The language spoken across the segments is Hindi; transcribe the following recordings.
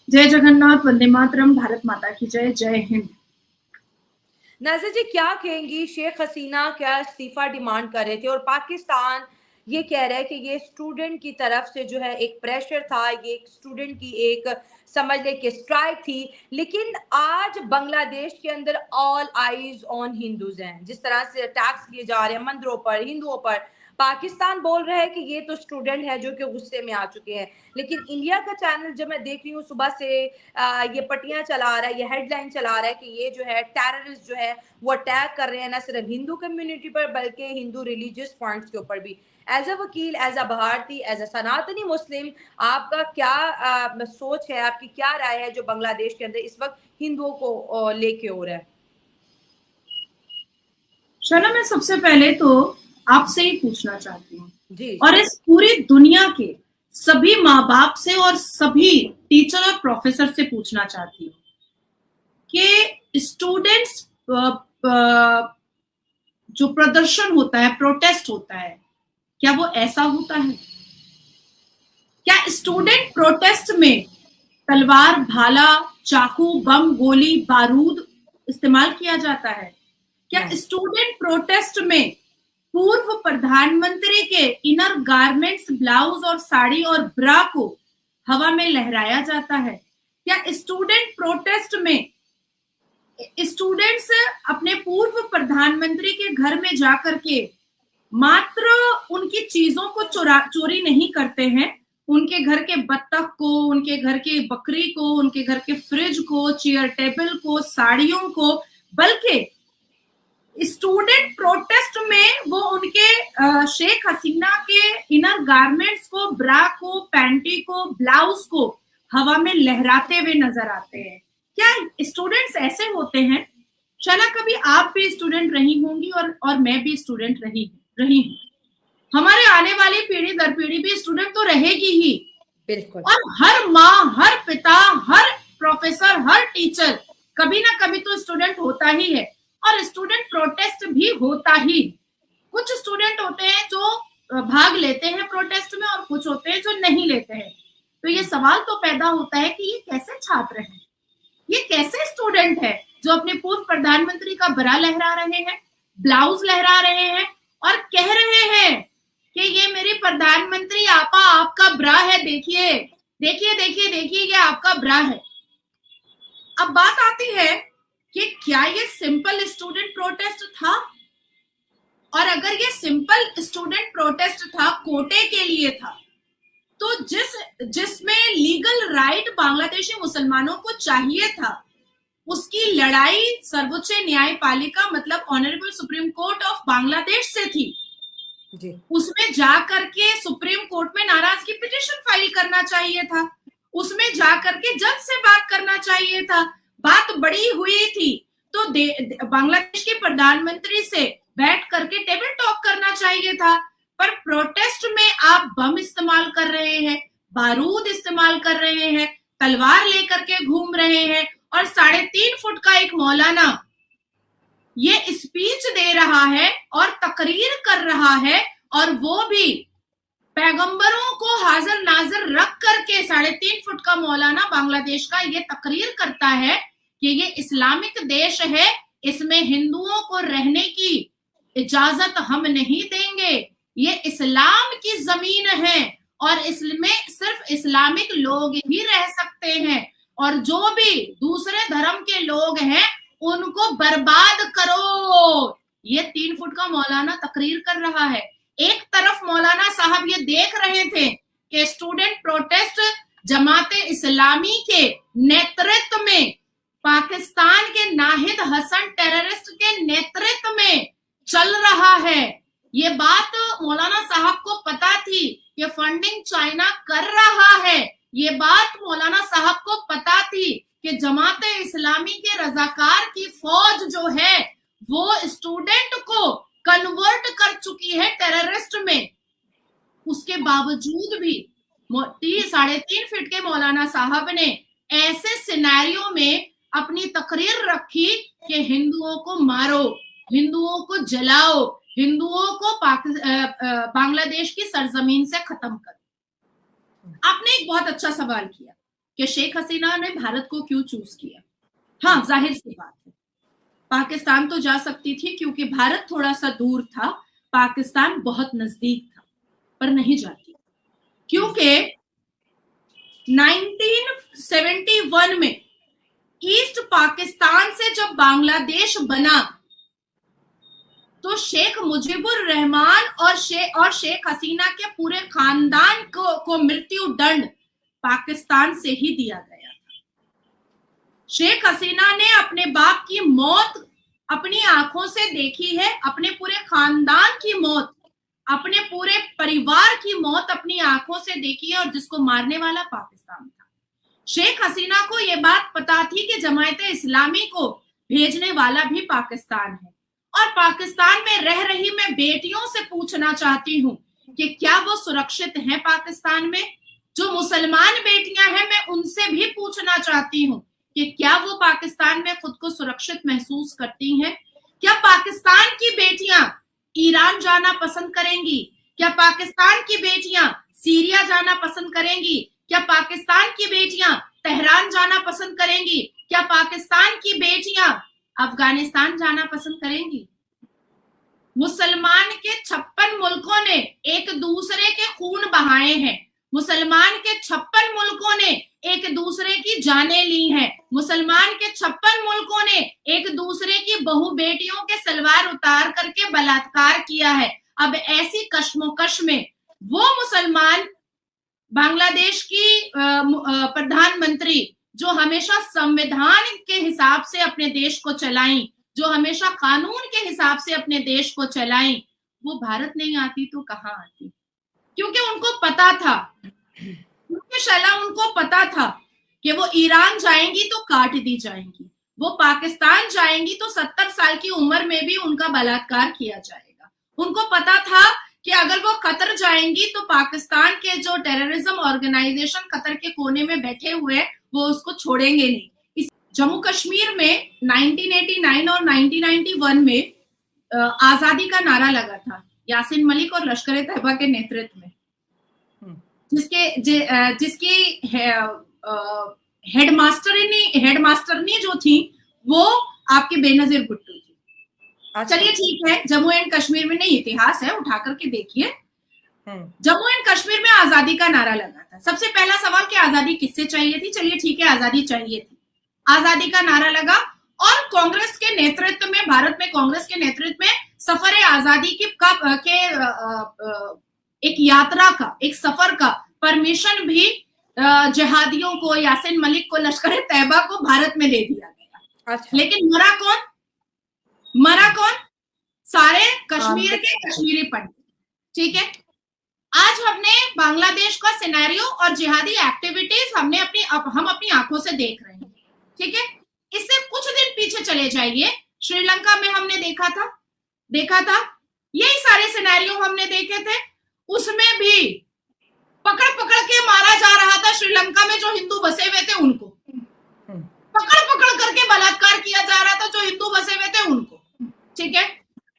जय जगन्नाथ, वंदे मातरम, भारत माता की जय, जय हिंद। नाज़िर जी, क्या कहेंगी? शेख हसीना क्या इस्तीफा डिमांड कर रहे थे और पाकिस्तान ये कह रहा है कि ये स्टूडेंट की तरफ से जो है एक प्रेशर था, ये एक स्टूडेंट की एक समझ लें कि स्ट्राइक थी। लेकिन आज बांग्लादेश के अंदर ऑल आइज ऑन हिंदूज हैं। जिस तरह से अटैक्स किए जा रहे हैं मंदिरों पर, हिंदुओं पर, पाकिस्तान बोल रहा है कि ये तो स्टूडेंट है जो कि गुस्से में आ चुके हैं। लेकिन इंडिया का चैनल जब मैं देख रही हूँ सुबह से ये पटियां चला रहा है, ये हेडलाइन चला रहा है कि ये जो है टेररिस्ट जो है वो अटैक कर रहे हैं ना सिर्फ हिंदू कम्युनिटी पर बल्कि हिंदू रिलीजियस पॉइंट्स के ऊपर भी। एज अ वकील, एज अ भारतीय, एज अ सनातनी मुस्लिम, आपका क्या सोच है, आपकी क्या राय है जो बांग्लादेश के अंदर इस वक्त हिंदुओं को लेके हो रहा है? शना, मैं सबसे पहले तो आपसे ही पूछना चाहती हूँ जी और इस पूरी दुनिया के सभी माँ बाप से और सभी टीचर और प्रोफेसर से पूछना चाहती हूँ कि स्टूडेंट्स जो प्रदर्शन होता है, प्रोटेस्ट होता है, क्या वो ऐसा होता है? क्या स्टूडेंट प्रोटेस्ट में तलवार, भाला, चाकू, बम, गोली, बारूद इस्तेमाल किया जाता है? क्या नहीं। स्टूडेंट प्रोटेस्ट में पूर्व प्रधानमंत्री के इनर गारमेंट्स, ब्लाउज और साड़ी और ब्रा को हवा में लहराया जाता है? क्या स्टूडेंट प्रोटेस्ट में स्टूडेंट्स अपने पूर्व प्रधानमंत्री के घर में जाकर के मात्र उनकी चीजों को चोरी नहीं करते हैं, उनके घर के बत्तख को, उनके घर के बकरी को, उनके घर के फ्रिज को, चेयर टेबल को, साड़ियों को, बल्कि स्टूडेंट प्रोटेस्ट में वो उनके शेख हसीना के इनर गारमेंट्स को, ब्रा को, पैंटी को, ब्लाउज को हवा में लहराते हुए नजर आते हैं। क्या स्टूडेंट्स ऐसे होते हैं? शना, कभी आप भी स्टूडेंट रही होंगी और मैं भी स्टूडेंट रही हूँ। हमारे आने वाली पीढ़ी दर पीढ़ी भी स्टूडेंट तो रहेगी ही। बिल्कुल। और हर माँ, हर पिता, हर प्रोफेसर, हर टीचर कभी ना कभी तो स्टूडेंट होता ही है और स्टूडेंट प्रोटेस्ट भी होता ही। कुछ स्टूडेंट होते हैं जो भाग लेते हैं प्रोटेस्ट में और कुछ होते हैं जो नहीं लेते हैं। तो ये सवाल तो पैदा होता है कि ये कैसे छात्र हैं, ये कैसे स्टूडेंट है जो अपने पूर्व प्रधानमंत्री का बरा लहरा रहे हैं, ब्लाउज लहरा रहे हैं और कह रहे हैं कि ये मेरे प्रधानमंत्री आपा आपका ब्रा है, देखिए देखिए देखिए देखिए ये आपका ब्रा है। अब बात आती है कि क्या ये सिंपल स्टूडेंट प्रोटेस्ट था? और अगर ये सिंपल स्टूडेंट प्रोटेस्ट था, कोटे के लिए था, तो जिसमें लीगल राइट बांग्लादेशी मुसलमानों को चाहिए था, उसकी लड़ाई सर्वोच्च न्यायपालिका मतलब honourable supreme court of Bangladesh से थी। जी। उसमें जाकर के सुप्रीम कोर्ट में नाराजगी पिटीशन फाइल करना चाहिए था, उसमें जाकर के जज से बात करना चाहिए था। बात बड़ी हुई थी तो बांग्लादेश के प्रधानमंत्री से बैठ करके टेबल टॉक करना चाहिए था। पर प्रोटेस्ट में आप बम इस्तेमाल कर रहे हैं, बारूद इस्तेमाल कर रहे हैं, तलवार लेकर के घूम रहे हैं और 3.5 फुट का एक मौलाना ये स्पीच दे रहा है और तकरीर कर रहा है, और वो भी पैगंबरों को हाजिर नाजिर रख करके 3.5 फुट का मौलाना बांग्लादेश का ये तकरीर करता है कि ये इस्लामिक देश है, इसमें हिंदुओं को रहने की इजाजत हम नहीं देंगे, ये इस्लाम की जमीन है और इसमें सिर्फ इस्लामिक लोग ही रह सकते हैं और जो भी दूसरे धर्म के लोग हैं उनको बर्बाद करो। ये 3 फुट का मौलाना तकरीर कर रहा है। एक तरफ मौलाना साहब ये देख रहे थे कि स्टूडेंट प्रोटेस्ट जमाते इस्लामी के नेतृत्व में, पाकिस्तान के नाहिद हसन टेररिस्ट के नेतृत्व में चल रहा है। ये बात मौलाना साहब को पता थी, ये फंडिंग चाइना कर रहा है। ये बात मौलाना साहब को पता थी कि जमाते इस्लामी के रजाकार की फौज जो है वो स्टूडेंट को कन्वर्ट कर चुकी है टेररिस्ट में। उसके बावजूद भी 3.5 फीट के मौलाना साहब ने ऐसे सिनेरियो में अपनी तकरीर रखी कि हिंदुओं को मारो, हिंदुओं को जलाओ, हिंदुओं को बांग्लादेश की सरजमीन से खत्म करो। आपने एक बहुत अच्छा सवाल किया कि शेख हसीना ने भारत को क्यों चूज किया। हाँ, जाहिर सी बात है, पाकिस्तान तो जा सकती थी क्योंकि भारत थोड़ा सा दूर था, पाकिस्तान बहुत नजदीक था, पर नहीं जाती क्योंकि 1971 में ईस्ट पाकिस्तान से जब बांग्लादेश बना तो शेख मुजीबुर रहमान और शेख हसीना के पूरे खानदान को मृत्यु दंड पाकिस्तान से ही दिया गया था। शेख हसीना ने अपने बाप की मौत अपनी आंखों से देखी है, अपने पूरे खानदान की मौत, अपने पूरे परिवार की मौत अपनी आंखों से देखी है, और जिसको मारने वाला पाकिस्तान था। शेख हसीना को यह बात पता थी कि जमायते इस्लामी को भेजने वाला भी पाकिस्तान है, और पाकिस्तान में रह रही मैं बेटियों से पूछना चाहती हूँ कि क्या वो सुरक्षित हैं पाकिस्तान में। जो मुसलमान बेटियां हैं, मैं उनसे भी पूछना चाहती हूँ कि क्या वो पाकिस्तान में खुद को सुरक्षित महसूस करती हैं। क्या पाकिस्तान की बेटियां ईरान जाना पसंद करेंगी? क्या पाकिस्तान की बेटियां सीरिया जाना पसंद करेंगी? क्या पाकिस्तान की बेटियां तेहरान जाना पसंद करेंगी? क्या पाकिस्तान की बेटियां अफगानिस्तान जाना पसंद करेंगी? मुसलमान के 56 मुल्कों ने एक दूसरे के खून बहाए हैं, मुसलमान के 56 मुल्कों ने एक दूसरे की जानें ली हैं, मुसलमान के 56 मुल्कों ने एक दूसरे की बहू बेटियों के सलवार उतार करके बलात्कार किया है। अब ऐसी कश्मोकश में वो मुसलमान बांग्लादेश की प्रधानमंत्री जो हमेशा संविधान के हिसाब से अपने देश को चलाई, जो हमेशा कानून के हिसाब से अपने देश को चलाई, वो भारत नहीं आती तो कहाँ आती? क्योंकि उनको पता था, क्योंकि शैला उनको पता था कि वो ईरान जाएंगी तो काट दी जाएंगी, वो पाकिस्तान जाएंगी तो 70 साल की उम्र में भी उनका बलात्कार किया जाएगा। उनको पता था कि अगर वो कतर जाएंगी तो पाकिस्तान के जो टेररिज्म ऑर्गेनाइजेशन कतर के कोने में बैठे हुए हैं वो उसको छोड़ेंगे नहीं। इस जम्मू कश्मीर में 1989 और 1991 में आजादी का नारा लगा था यासीन मलिक और लश्कर तैयबा के नेतृत्व में, जिसकी हेडमास्टरनी जो थी वो आपकी बेनजीर भुट्टो थी। चलिए ठीक है, जम्मू एंड कश्मीर में नहीं, इतिहास है, उठा करके देखिए। जम्मू एंड कश्मीर में आजादी का नारा लगा था। सबसे पहला सवाल कि आजादी किससे चाहिए थी? चलिए ठीक है, आजादी चाहिए थी, आजादी का नारा लगा, और कांग्रेस के नेतृत्व में, भारत में कांग्रेस के नेतृत्व में सफर आजादी के एक यात्रा का, एक सफर का परमिशन भी जिहादियों को, यासीन मलिक को, लश्कर तैयबा को भारत में दे दिया गया। अच्छा। लेकिन मरा कौन? सारे कश्मीर के कश्मीरी पंडित। ठीक है, आज हमने बांग्लादेश का सिनेरियो और जिहादी एक्टिविटीज हम अपनी आंखों से देख रहे हैं। ठीक है, इससे कुछ दिन पीछे चले जाइए, श्रीलंका में हमने देखा था यही सारे सिनेरियो हमने देखे थे। उसमें भी पकड़ के मारा जा रहा था श्रीलंका में जो हिंदू बसे हुए थे उनको, पकड़ करके बलात्कार किया जा रहा था जो हिंदू बसे हुए थे उनको। ठीक है,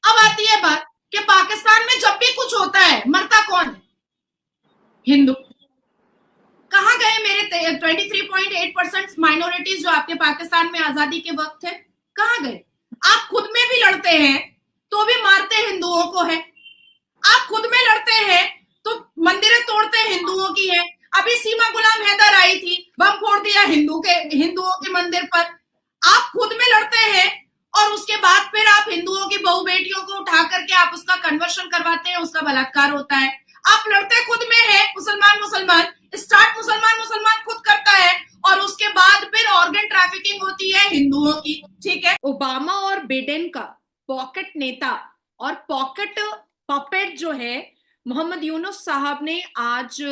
अब आती है बात कि पाकिस्तान में जब भी कुछ होता है मरता कौन है? हिंदू। कहां गए मेरे 23.8% माइनॉरिटीज जो आपके पाकिस्तान में आजादी के वक्त थे? कहां गए? आप खुद में भी लड़ते हैं तो भी मारते हिंदुओं को है, आप खुद में लड़ते हैं तो मंदिरें तोड़ते हिंदुओं की है। अभी सीमा गुलाम हैदर आई थी, बम फोड़ दिया हिंदुओं के मंदिर पर। आप खुद में लड़ते हैं और उसके बाद फिर आप हिंदुओं की बहू बेटियों को उठा करके आप उसका कन्वर्शन करवाते हैं, उसका बलात्कार होता है। आप लड़ते खुद में है, मुसलमान स्टार्ट मुसलमान खुद करता है, और उसके बाद फिर ऑर्गन ट्रैफिकिंग होती है हिंदुओं की। ठीक है, ओबामा और बिडेन का पॉकेट नेता और पॉकेट पपेट जो है मोहम्मद यूनुस साहब ने आज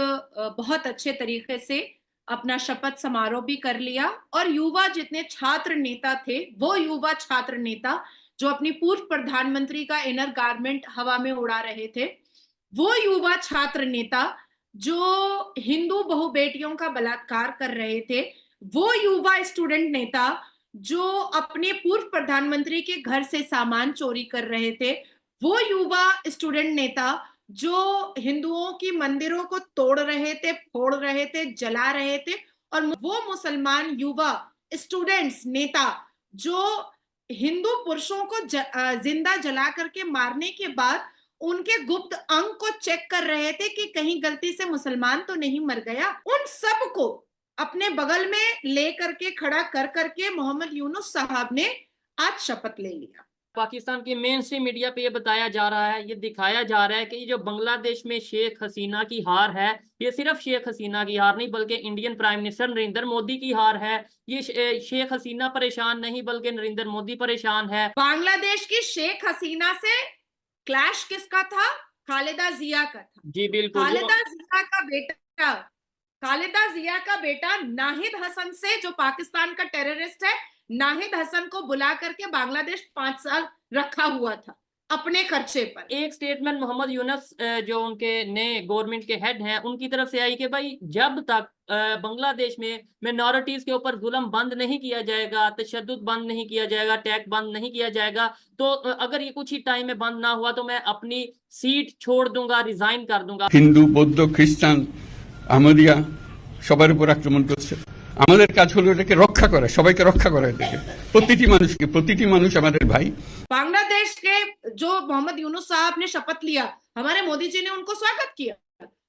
बहुत अच्छे तरीके से अपना शपथ समारोह भी कर लिया, और युवा जितने छात्र नेता थे, वो युवा छात्र नेता जो अपनी पूर्व प्रधानमंत्री का इनर गारमेंट हवा में उड़ा रहे थे, वो युवा छात्र नेता जो हिंदू बहु बेटियों का बलात्कार कर रहे थे, वो युवा स्टूडेंट नेता जो अपने पूर्व प्रधानमंत्री के घर से सामान चोरी कर रहे थे, वो युवा स्टूडेंट नेता जो हिंदुओं की मंदिरों को तोड़ रहे थे, फोड़ रहे थे, जला रहे थे, और वो मुसलमान युवा स्टूडेंट्स नेता जो हिंदू पुरुषों को जिंदा जला करके मारने के बाद उनके गुप्त अंग को चेक कर रहे थे कि कहीं गलती से मुसलमान तो नहीं मर गया, उन सब को अपने बगल में ले करके खड़ा कर करके मोहम्मद यूनुस साहब ने आज शपथ ले लिया। पाकिस्तान की मेन स्ट्रीम मीडिया पे ये बताया जा रहा है, ये दिखाया जा रहा है कि ये जो बांग्लादेश में शेख हसीना की हार है, ये सिर्फ शेख हसीना की हार नहीं बल्कि Indian prime minister Narendra Modi की हार है। ये शेख हसीना परेशान नहीं बल्कि नरेंद्र मोदी परेशान है। बांग्लादेश की शेख हसीना से क्लैश किसका था? खालिदा जिया का था। जी बिल्कुल। खालिदा जिया का बेटा नाहिद हसन से, जो पाकिस्तान का टेररिस्ट है, नाहिद हसन को बुला करके बांग्लादेश 5 साल रखा हुआ था अपने खर्चे पर। एक स्टेटमेंट मोहम्मद यूनुस जो उनके नए गवर्नमेंट के हेड हैं उनकी तरफ से आई कि भाई जब तक बांग्लादेश में मिनॉरिटीज के ऊपर जुल्म बंद नहीं किया जाएगा, तशद्दुद बंद नहीं किया जाएगा, टैग बंद नहीं किया जाएगा, तो अगर ये कुछ ही टाइम में बंद ना हुआ तो मैं अपनी सीट छोड़ दूंगा, रिजाइन कर दूंगा। हिंदू, बौद्ध, ख्रिस्टान, আহমদিয়া সবার উপর আক্রমণ করছে। আমাদের কাজ হলো এটাকে রক্ষা করা, সবাইকে রক্ষা করা, এটাকে প্রতিটি মানুষ আমাদের ভাই। बांग्लादेश के जो मोहम्मद यूनुस साहब ने शपथ लिया, हमारे मोदी जी ने उनको स्वागत किया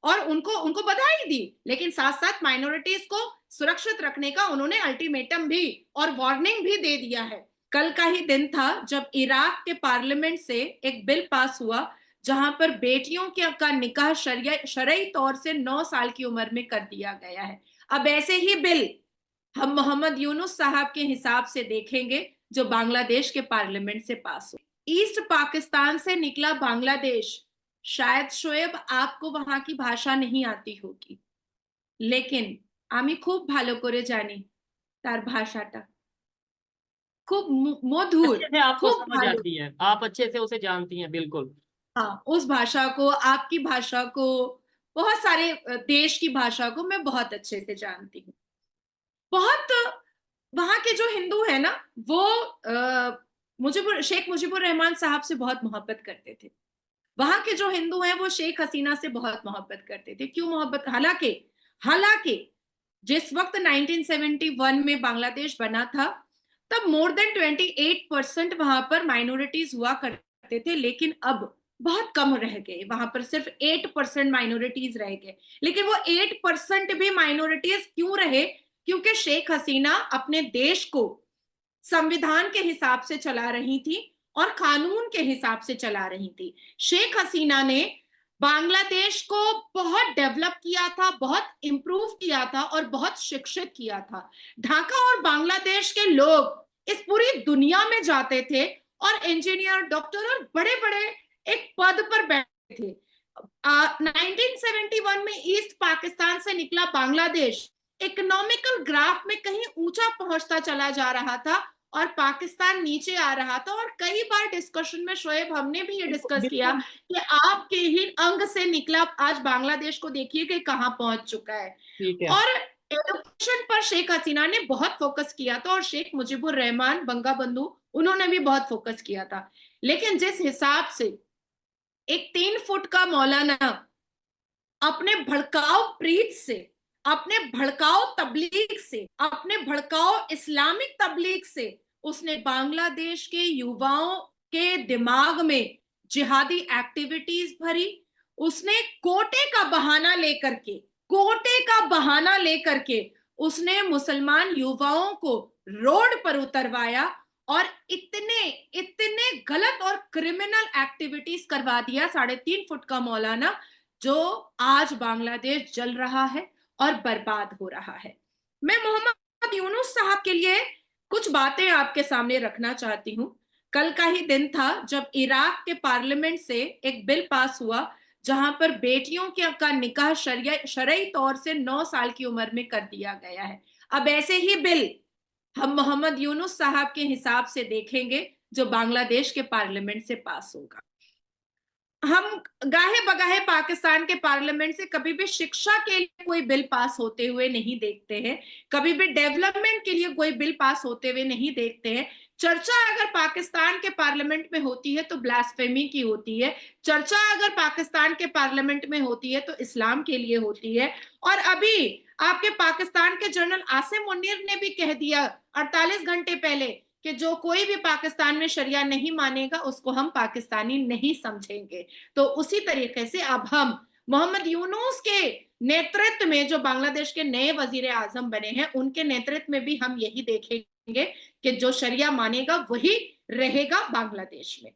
और उनको बधाई दी, लेकिन साथ साथ माइनॉरिटीज को सुरक्षित रखने का उन्होंने अल्टीमेटम भी और वार्निंग भी दे दिया है। कल का ही दिन था जब इराक के पार्लियामेंट से एक बिल पास हुआ जहां पर बेटियों का निकाह शरई तौर से 9 साल की उम्र में कर दिया गया है। अब ऐसे ही बिल हम मोहम्मद यूनुस साहब के हिसाब से देखेंगे जो बांग्लादेश के पार्लियामेंट से पास हो। ईस्ट पाकिस्तान से निकला बांग्लादेश, शायद शोएब आपको वहां की भाषा नहीं आती होगी, लेकिन आमी खूब भालो करे जानी तार भाषाटा खूब मधुर, अच्छे से आपको समझ आती है, आप अच्छे से उसे जानती हैं। बिल्कुल हाँ, उस भाषा को, आपकी भाषा को, बहुत सारे देश की भाषा को मैं बहुत अच्छे से जानती हूँ। बहुत वहां के जो हिंदू है ना, वो शेख मुजीबुर रहमान साहब से बहुत मोहब्बत करते थे। वहां के जो हिंदू हैं वो शेख हसीना से बहुत मोहब्बत करते थे। क्यों मोहब्बत? हालांकि जिस वक्त 1971 में बांग्लादेश बना था तब मोर देन 28% वहां पर माइनॉरिटीज हुआ करते थे, लेकिन अब बहुत कम रह गए। वहां पर सिर्फ 8% माइनॉरिटीज रह गए। लेकिन वो 8% भी माइनॉरिटीज क्यों रहे? क्योंकि शेख हसीना अपने देश को संविधान के हिसाब से चला रही थी और कानून के हिसाब से चला रही थी। शेख हसीना ने बांग्लादेश को बहुत डेवलप किया था, बहुत इंप्रूव किया था और बहुत शिक्षित किया था। ढाका और बांग्लादेश के लोग इस पूरी दुनिया में जाते थे और इंजीनियर, डॉक्टर और बड़े बड़े एक पद पर बैठे थे। 1971 में ईस्ट पाकिस्तान से निकला बांग्लादेश इकोनॉमिकल ग्राफ में कहीं ऊंचा पहुंचता चला जा रहा था और पाकिस्तान नीचे आ रहा था। और कई बार डिस्कशन में शोएब हमने भी ये डिस्कस किया कि आपके ही अंग से निकला आज बांग्लादेश को देखिए कि कहां पहुंच चुका है। और एजुकेशन पर शेख हसीना ने बहुत फोकस किया था और शेख मुजीबुर रहमान बंगा बंधु उन्होंने भी बहुत फोकस किया था। लेकिन जिस हिसाब से एक 3 फुट का मौलाना अपने भड़काऊ प्रीत से, अपने भड़काऊ तबलीग से, अपने भड़काऊ इस्लामिक तबलीग से उसने बांग्लादेश के युवाओं के दिमाग में जिहादी एक्टिविटीज भरी। उसने कोटे का बहाना लेकर के उसने मुसलमान युवाओं को रोड पर उतरवाया और इतने गलत और क्रिमिनल एक्टिविटीज करवा दिया 3.5 फुट का मौलाना, जो आज बांग्लादेश जल रहा है और बर्बाद हो रहा है। मैं मोहम्मद यूनुस साहब के लिए कुछ बातें आपके सामने रखना चाहती हूँ। कल का ही दिन था जब इराक के पार्लियामेंट से एक बिल पास हुआ जहां पर बेटियों का निकाह शरई तौर से 9 साल की उम्र में कर दिया गया है। अब ऐसे ही बिल हम मोहम्मद यूनुस साहब के हिसाब से देखेंगे जो बांग्लादेश के पार्लियामेंट से पास होगा। हम गाहे बगाहे पाकिस्तान के पार्लियामेंट से कभी भी शिक्षा के लिए कोई बिल पास होते हुए नहीं देखते हैं, कभी भी डेवलपमेंट के लिए कोई बिल पास होते हुए नहीं देखते हैं। चर्चा अगर पाकिस्तान के पार्लियामेंट में होती है तो ब्लास्फेमी की होती है, चर्चा अगर पाकिस्तान के पार्लियामेंट में होती है तो इस्लाम के लिए होती है। और अभी आपके पाकिस्तान के जनरल आसिम मुनीर ने भी कह दिया 48 घंटे पहले कि जो कोई भी पाकिस्तान में शरिया नहीं मानेगा उसको हम पाकिस्तानी नहीं समझेंगे। तो उसी तरीके से अब हम मोहम्मद यूनुस के नेतृत्व में जो बांग्लादेश के नए वजीर आजम बने हैं उनके नेतृत्व में भी हम यही देखेंगे कि जो शरिया मानेगा वही रहेगा बांग्लादेश में।